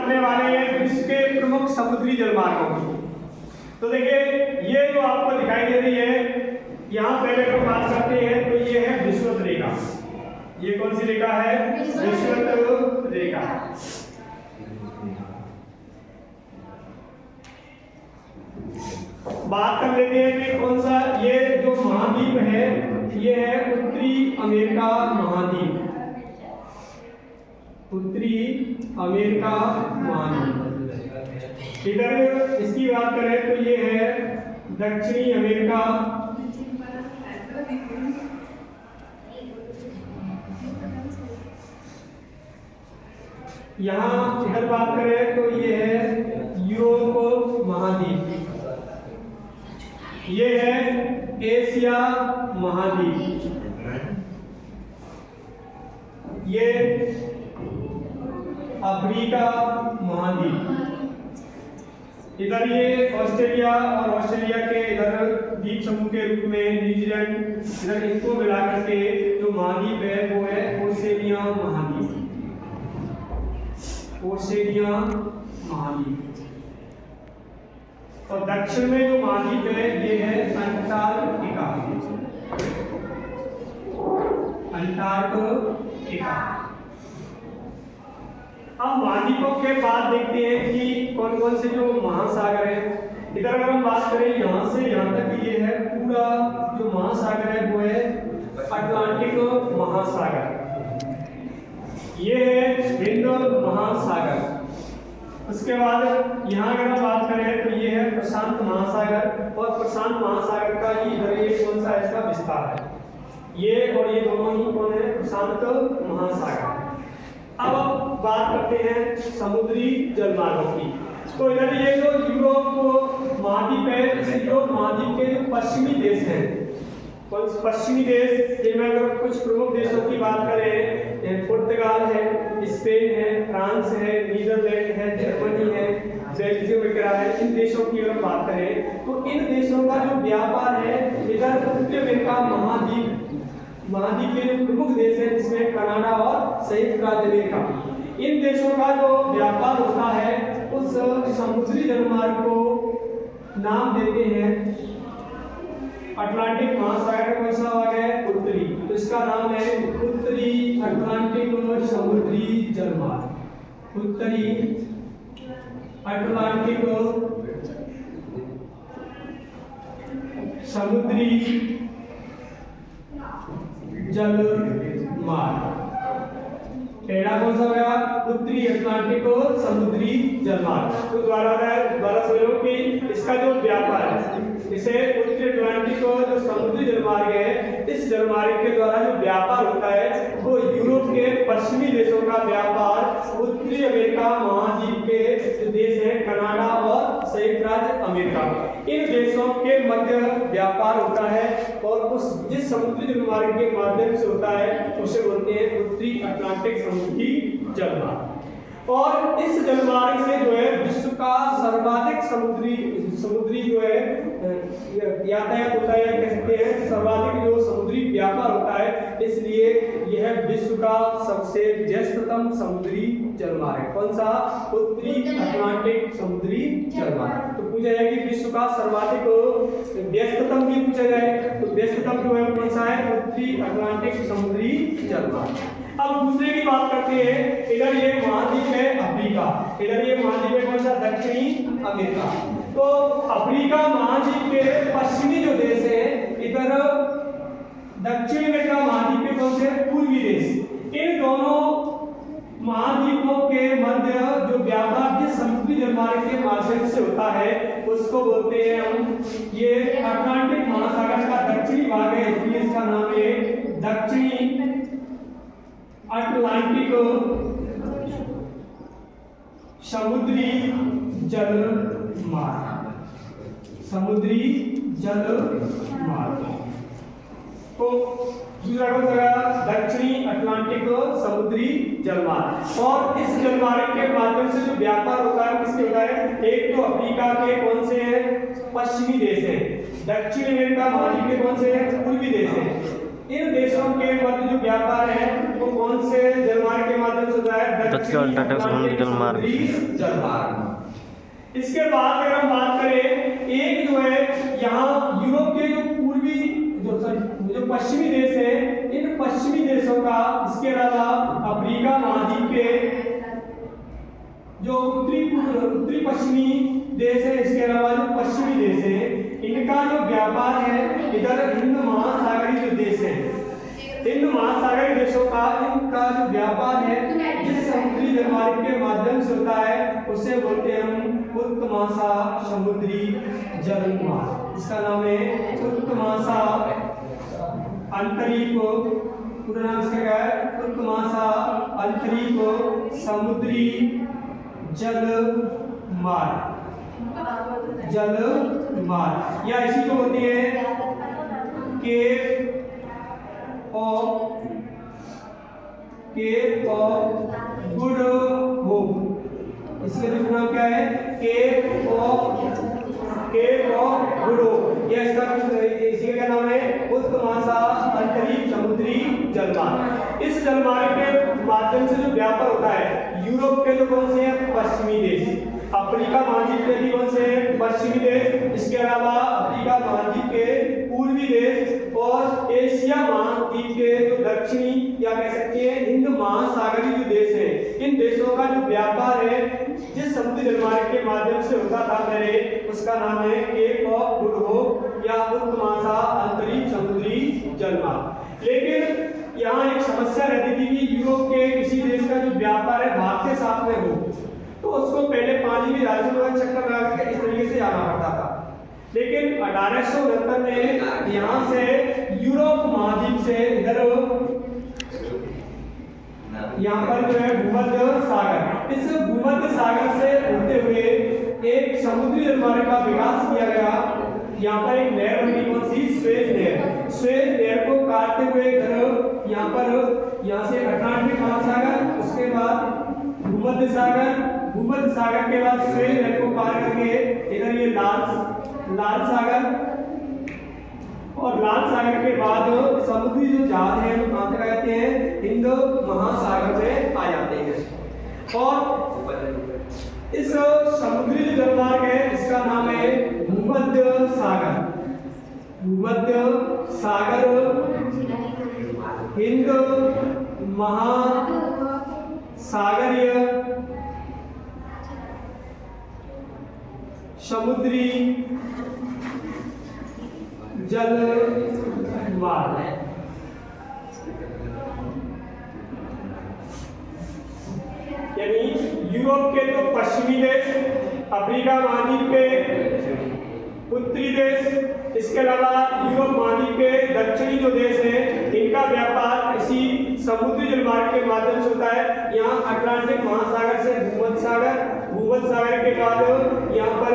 करने वाले हैं विश्व के प्रमुख समुद्री जलमार्गों की। तो देखिए ये जो आपको दिखाई दे रही है, यहाँ पहले हम बात करते हैं तो ये है विषुवत रेखा। ये कौन सी रेखा है? विषुवत रेखा। बात कर लेते हैं कि कौन सा ये जो महाद्वीप है, ये है उत्तरी अमेरिका महाद्वीप। उत्तरी अमेरिका महाद्वीप। इधर इसकी बात करें तो ये है दक्षिणी अमेरिका। यहाँ इधर बात करें तो ये है यूरोप महाद्वीप। ये है एशिया महाद्वीप। ये अफ्रीका महाद्वीप। इधर ये ऑस्ट्रेलिया और ऑस्ट्रेलिया के इधर द्वीप समूह के रूप में न्यूजीलैंड, इधर इनको मिलाकर के जो महाद्वीप है वो है ओसेनिया महाद्वीप। ओसेनिया महाद्वीप। और दक्षिण में जो महाद्वीप है ये है अंटार्कटिका। अंटार्कटिका। अब महाद्वीपों के बाद देखते हैं कि कौन कौन से जो महासागर हैं। इधर अगर हम बात करें यहाँ से यहाँ तक, ये है पूरा जो महासागर है वो है अटलांटिक महासागर। ये है हिंद महासागर। उसके बाद यहाँ अगर हम बात करें तो ये है प्रशांत महासागर। और प्रशांत महासागर का ही इधर ये कौन सा इसका विस्तार है, ये और ये दोनों ही कौन है? प्रशांत महासागर। अब बात करते हैं समुद्री जलमार्गों की। तो इधर ये जो यूरोप महाद्वीप है, इस यूरोप महाद्वीप के जो पश्चिमी देश हैं, पश्चिमी देश जिनमें अगर कुछ प्रमुख देशों की बात करें, पुर्तगाल है, स्पेन है, फ्रांस है, नीदरलैंड है, जर्मनी है, बेल्जियम वगैरह है। इन देशों की अगर बात करें तो इन देशों का जो व्यापार है, इधर उत्तरी अमेरिका महाद्वीप के जो प्रमुख देश है जिसमें कनाडा और संयुक्त राज्य अमेरिका, इन देशों का जो व्यापार होता है उस समुद्री जलमार्ग को नाम देते हैं अटलांटिक महासागर। कौन सा भाग है? उत्तरी। तो इसका नाम है उत्तरी अटलांटिक समुद्री जलमार्ग। उत्तरी अटलांटिक समुद्री जलमार्ग। पहला कौन सा गया? उत्तरी अटलांटिक समुद्री जलमार्ग। तो द्वारा समझो कि इसका जो व्यापार है, इसे उत्तरी अटलांटिक जो समुद्री जलमार्ग है, इस जलमार्ग के द्वारा जो व्यापार होता है वो यूरोप के पश्चिमी देशों का व्यापार उत्तरी अमेरिका महाद्वीप के जो देश हैं कनाडा और संयुक्त राज्य अमेरिका, इन देशों के मध्य व्यापार होता है। और उस जिस समुद्री जलमार्ग के माध्यम से होता है उसे बोलते हैं उत्तरी अटलांटिक समुद्री जलमार्ग। और इस जलमार्ग से जो है विश्व का सर्वाधिक समुद्री जो है यातायात होता है, कह सकते हैं सर्वाधिक जो समुद्री व्यापार होता है, इसलिए यह विश्व का सबसे व्यस्ततम समुद्री जलमार्ग है। कौन सा? उत्तरी अटलांटिक समुद्री जलमार्ग। तो पूछा जाए कि विश्व का सर्वाधिक व्यस्ततम भी पूछा जाए तो व्यस्ततम जो है कौन सा है? उत्तरी अटलांटिक समुद्री जलमार्ग। अब दूसरे की बात करते हैं। इधर ये महाद्वीप है अफ्रीका। इधर ये महाद्वीप है कौन सा? दक्षिणी अमेरिका। तो अफ्रीका महाद्वीप के पश्चिमी जो देश है, इधर दक्षिण अमेरिका महाद्वीप के कौन से? पूर्वी देश। इन दोनों महाद्वीपों के मध्य जो व्यापार जिस समुद्री जलमार्ग के माध्यम से होता है उसको बोलते हैं हम, ये अटलांटिक महासागर का दक्षिणी भाग है, इसलिए इसका नाम है दक्षिणी अटलांटिक समुद्री जलमार्ग। समुद्री जलमार्ग। तो दूसरा कौन सा? दक्षिणी अटलांटिक समुद्री जलमार्ग। और इस जलमार्ग के माध्यम से जो व्यापार होता है किसके होता है? एक तो अफ्रीका के कौन से हैं? पश्चिमी देश हैं। दक्षिण अमेरिका महाद्वीप के कौन से हैं? पूर्वी देश हैं। इन देशों के मध्य जो व्यापार है वो कौन से जलमार्ग के माध्यम से होता है? दक्षिणी अटलांटिक समुद्री जलमार्ग। इसके बाद अगर हम बात करें, एक जो है यहाँ यूरोप के जो पूर्वी जो पश्चिमी देश है, इन पश्चिमी देशों का, इसके अलावा अफ्रीका महाद्वीप के जो उत्तरी पश्चिमी देश है, इसके अलावा जो पश्चिमी देश है, इनका जो व्यापार है इधर हिंद महासागरीय जो देश है, हिंद महासागरीय देशों का इनका जो व्यापार है जिस समुद्री जलमार्ग के माध्यम से होता है उसे बोलते हैं हम उत्तमाशा समुद्री जलमार्ग। इसका नाम है उत्तमाशा आंतरिक, पूरा नाम इसका क्या है? उत्तमाशा आंतरिक समुद्री जलमार्ग, जलमार्ग, या इसी को होती है केप ऑफ गुड होप। इसका दूसरा नाम क्या है? केप ऑफ गुड होप, या इसका इसी का क्या नाम है? उत्तमाशा आंतरिक समुद्री जलमार्ग। इस जलमार्ग के माध्यम से जो व्यापार होता है, यूरोप के जो कौन से हैं? पश्चिमी देश, अफ्रीका महाद्वीप के भी कौन से हैं? पश्चिमी देश, इसके अलावा अफ्रीका महाद्वीप के पूर्वी देश और एशिया महाद्वीप के जो दक्षिणी या कह सकते हैं हिंद महासागरीय जो देश है, इन देशों का जो व्यापार है जिस समुद्री जलमार्ग के माध्यम से होता था मेरे, उसका नाम है केप ऑफ गुड होप या उत्तमाशा आंतरिक समुद्री जलमार्ग। लेकिन यहाँ एक समस्या रहती थी कि यूरोप के किसी देश का जो व्यापार है भारत के साथ में हो तो उसको पहले पानी में राज्यों में चक्कर लगा के इस तरीके से जाना पड़ता था। लेकिन 1869 में यहाँ से यूरोप महाद्वीप से इधर यहाँ पर जो है भूमध्य सागर, इस भूमध्य सागर से होते हुए एक समुद्री जलमार्ग का विकास किया गया। यहाँ पर एक नहर बनी, कौन सी? स्वेज नहर। स्वेज नहर को काटते हुए इधर यहाँ से अटलांटिक महासागर, उसके बाद भूमध्य सागर, भूमध्य सागर के बाद स्वेज नहर को पार करके इधर ये लाल सागर, और लाल सागर के बाद समुद्री जो जहाज है वो कहाँ तक आते हैं? हिंद महासागर में आ जाते हैं। और इस समुद्री जो जलमार्ग है इसका नाम है भूमध्य सागर। भूमध्य सागर हिंद महासागरीय समुद्री जलमार्ग। यानी यूरोप के तो पश्चिमी देश, अफ्रीका महाद्वीप के उत्तरी देश, इसके अलावा यूरोप महाद्वीप के दक्षिणी जो देश है इनका व्यापार इसी समुद्री जलमार्ग के माध्यम से होता है। यहाँ अटलांटिक महासागर से भूमध्य सागर, भूमध्य सागर के बाद यहाँ पर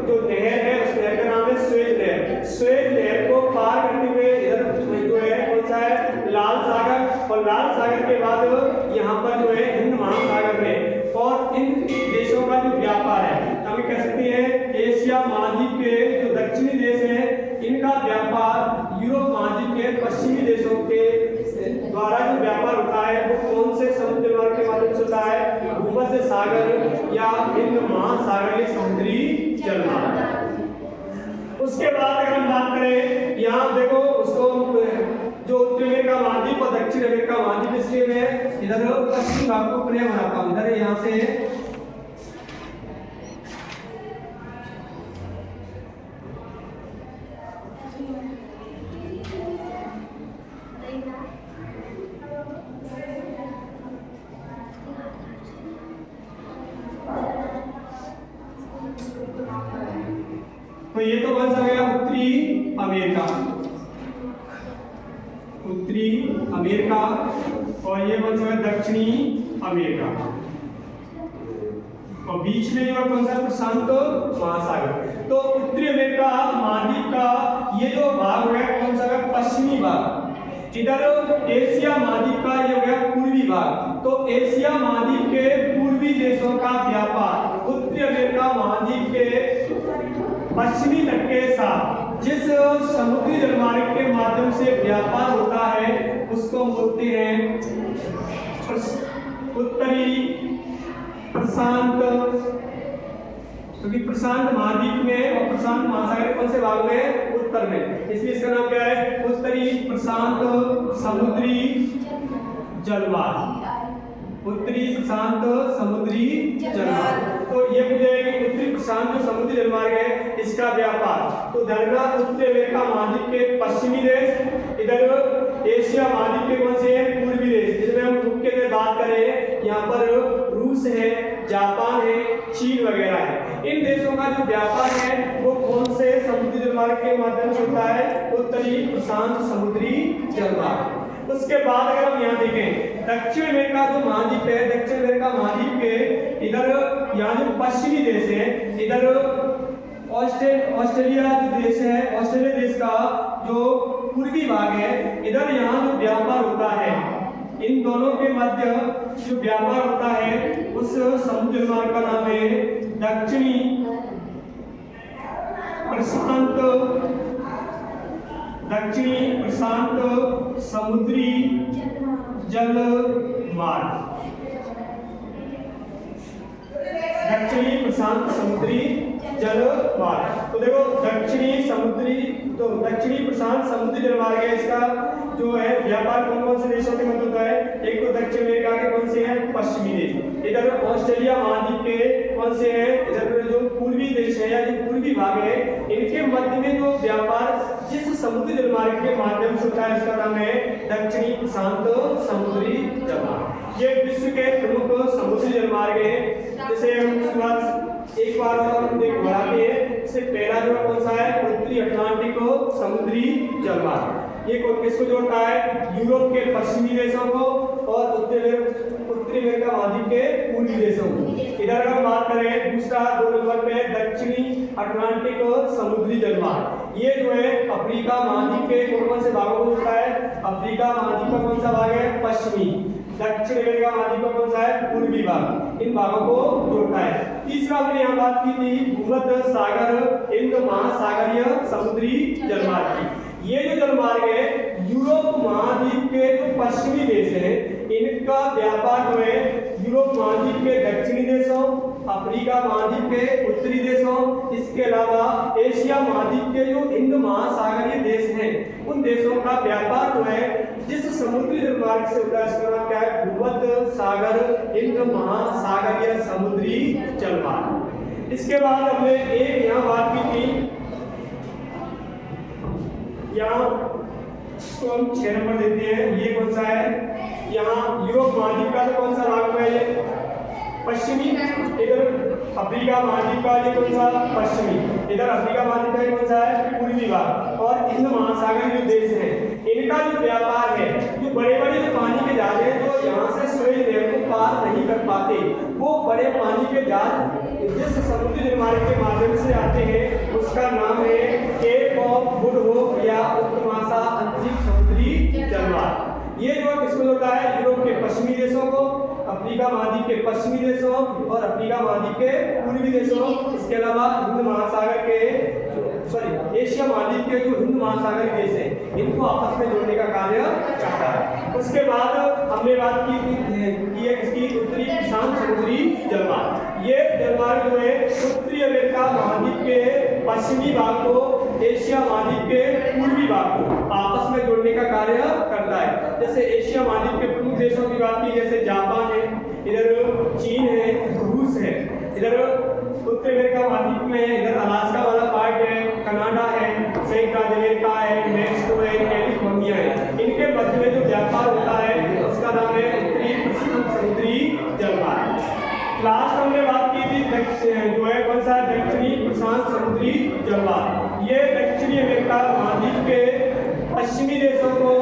जो नहर है उस नहर का नाम है स्वेज नहर। स्वेज नहर को पार करते हुए इधर जो है कौन सा है? लाल सागर, और लाल सागर के बाद यहाँ पर जो है हिंद महासागर में। और इन देशों का जो व्यापार है हम कह सकते हैं एशिया महाद्वीप के जो दक्षिणी देश हैं इनका व्यापार यूरोप महाद्वीप के पश्चिमी देशों के द्वारा जो व्यापार होता है वो कौन से समुद्री जलमार्ग के माध्यम से होता है? भूमध्य सागर या हिंद महासागरीय समुद्री जलमार्ग। उसके बाद अगर हम बात करें, यहाँ देखो उसको जो उत्तरी अमेरिका महाद्वीप और दक्षिण अमेरिका महाद्वीप, इसलिए मैं इधर पश्चिमी भाग को प्लेन बनाता हूँ। इधर यहाँ से तो ये तो बन सकेगा उत्तरी अमेरिका, उत्तरी अमेरिका, और ये बन सकेगा दक्षिणी अमेरिका, और बीच में जो कौन सा? प्रशांत महासागर। तो उत्तरी अमेरिका महाद्वीप का ये जो भाग हो गया कौन सा? पश्चिमी भाग। इधर एशिया महाद्वीप का ये हो गया पूर्वी भाग। तो एशिया महाद्वीप के पूर्वी देशों का व्यापार उत्तरी अमेरिका महाद्वीप के पश्चिमी तट के साथ जिस समुद्री जलमार्ग के माध्यम से व्यापार होता है उसको बोलते हैं उत्तरी प्रशांत, क्योंकि प्रशांत महाद्वीप में और प्रशांत महासागर कौन से भाग में, उत्तर में, इसलिए इसका नाम क्या है, उत्तरी प्रशांत समुद्री जलमार्ग, उत्तरी प्रशांत समुद्री जलमार्ग। तो ये मुझे कि उत्तरी प्रशांत जो समुद्री जलमार्ग है इसका व्यापार, तो दरगा उत्तरी अमेरिका महाद्वीप के पश्चिमी देश, इधर एशिया महाद्वीप के कौन से हैं, पूर्वी देश, जिसमें हम मुख्य बात करें यहाँ पर रूस है, जापान है, चीन वगैरह है। इन देशों का जो व्यापार है वो कौन से समुद्री जलमार्ग के माध्यम से होता है, उत्तरी प्रशांत समुद्री जलमार्ग। उसके बाद अगर हम यहाँ देखें दक्षिण अमेरिका जो महाद्वीप है, दक्षिण अमेरिका महाद्वीप के इधर यहाँ जो पश्चिमी देश है, इधर ऑस्ट्रेलिया जो देश है, ऑस्ट्रेलिया देश का जो पूर्वी भाग है, इधर यहाँ जो व्यापार होता है, इन दोनों के मध्य जो व्यापार होता है उस समुद्री जलमार्ग का नाम है दक्षिणी प्रशांत समुद्री जलमार्ग, दक्षिणी प्रशांत समुद्री जलमार्ग। तो देखो दक्षिणी प्रशांत समुद्री जलमार्ग है, इसका जो है व्यापार कौन कौन से देशों के मध्य होता है, एक तो दक्षिण अमेरिका के कौन से हैं, पश्चिमी देश, इधर ऑस्ट्रेलिया महाद्वीप के कौन से हैं, इधर जो पूर्वी देश है या जो पूर्वी भाग है, इनके मध्य में जो व्यापार जिस समुद्री जलमार्ग के माध्यम से होता है उसका नाम है दक्षिणी प्रशांत समुद्री जलमार्ग। ये विश्व के प्रमुख समुद्री जलमार्ग हैं, जैसे हम शुरुआत एक बार हम देख बढ़ाते हैं। इससे पहला जो कौन सा है, उत्तरी अटलांटिक समुद्री जलमार्ग, ये किसको जोड़ता है, यूरोप के पश्चिमी देशों को और उत्तरी अमेरिका महाद्वीप के पूर्वी देशों को। इधर अगर बात करें दूसरा 2 नंबर पे दक्षिणी अटलांटिक समुद्री जलमार्ग, ये जो है अफ्रीका महाद्वीप के कौन से भागों को जोड़ता है, अफ्रीका महाद्वीप का कौन सा भाग है, पश्चिमी, दक्षिण अमेरिका महाद्वीप का कौन सा है, पूर्वी भाग, इन भागों को जोड़ता है। तीसरा हमने यहाँ बात की थी भूमध्य सागर हिंद महासागरीय समुद्री जलमार्ग की। ये जो जलमार्ग है यूरोप महाद्वीप के जो पश्चिमी देश हैं इनका व्यापार जो है यूरोप महाद्वीप के दक्षिणी देशों, अफ्रीका महाद्वीप के उत्तरी देशों, इसके अलावा एशिया महाद्वीप के जो हिंद महासागरीय देश हैं उन देशों का व्यापार जो है जिस समुद्री जलमार्ग से होता है इसका नाम क्या है, भूमध्य सागर हिंद महासागरीय समुद्री जलमार्ग। इसके बाद हमने एक यहाँ बात की थी, यहाँ इसको हम 6 नंबर देते हैं, ये कौन सा है, यहाँ यूरोप महाद्वीप का तो कौन सा भाग है, ये पश्चिमी, इधर अफ्रीका महाद्वीप का ये कौन सा, पश्चिमी, इधर अफ्रीका महाद्वीप का कौन सा है, पूर्वी भाग, और हिंद महासागर जो देश हैं इनका जो व्यापार है, जो बड़े बड़े जो पानी के जहाज हैं जो यहाँ से सुएज नहर को पार नहीं कर पाते, वो बड़े पानी के जहाज जिस समुद्री जलमार्ग के माध्यम से आते हैं उसका नाम है केप ऑफ गुड होप या उत्तमाशा अंतरिक्ष समुद्री जलमार्ग। ये जो किसको जोड़ता है, यूरोप के पश्चिमी देशों को, अफ्रीका महाद्वीप के पश्चिमी देशों और अफ्रीका महाद्वीप के पूर्वी देशों, इसके अलावा हिंद महासागर के एशिया महाद्वीप के जो हिंद महासागरीय देश हैं इनको आपस में जोड़ने का कार्य करता है। उसके बाद हमने बात की है इसकी उत्तरी प्रशांत समुद्री जलमार्ग। ये जलमार्ग जो है उत्तरी अमेरिका महाद्वीप के पश्चिमी भाग को एशिया महाद्वीप के पूर्वी भाग को आपस में जोड़ने का कार्य करता है। जैसे एशिया महाद्वीप के प्रमुख देशों की बात की, जैसे जापान है, इधर चीन है, रूस है, इधर उत्तरी अमेरिका महाद्वीप में इधर अलास्का वाला पार्ट है, कनाडा है, संयुक्त राज्य अमेरिका है, मेक्सिको है, कैलिफोर्निया है, इनके मध्य में जो व्यापार होता है उसका नाम है उत्तरी प्रशांत समुद्री जलमार्ग। लास्ट हमने बात की थी जो है कौन सा, दक्षिणी प्रशांत समुद्री जलमार्ग। ये दक्षिणी अमेरिका महाद्वीप के पश्चिमी देशों को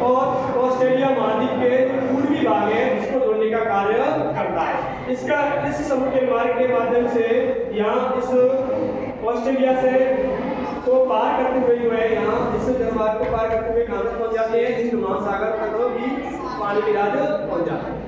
और ऑस्ट्रेलिया महाद्वीप के पूर्वी भाग है इसको जोड़ने का कार्य करता है। इसका इस समुद्री जलमार्ग के माध्यम से यहाँ इस ऑस्ट्रेलिया से को पार करते हुए जो है यहाँ इस जलमार्ग को पार करते हुए कहाँ तक पहुँच जाते हैं, हिंद महासागर तक भी पानी के जहाज पहुँच जाते हैं।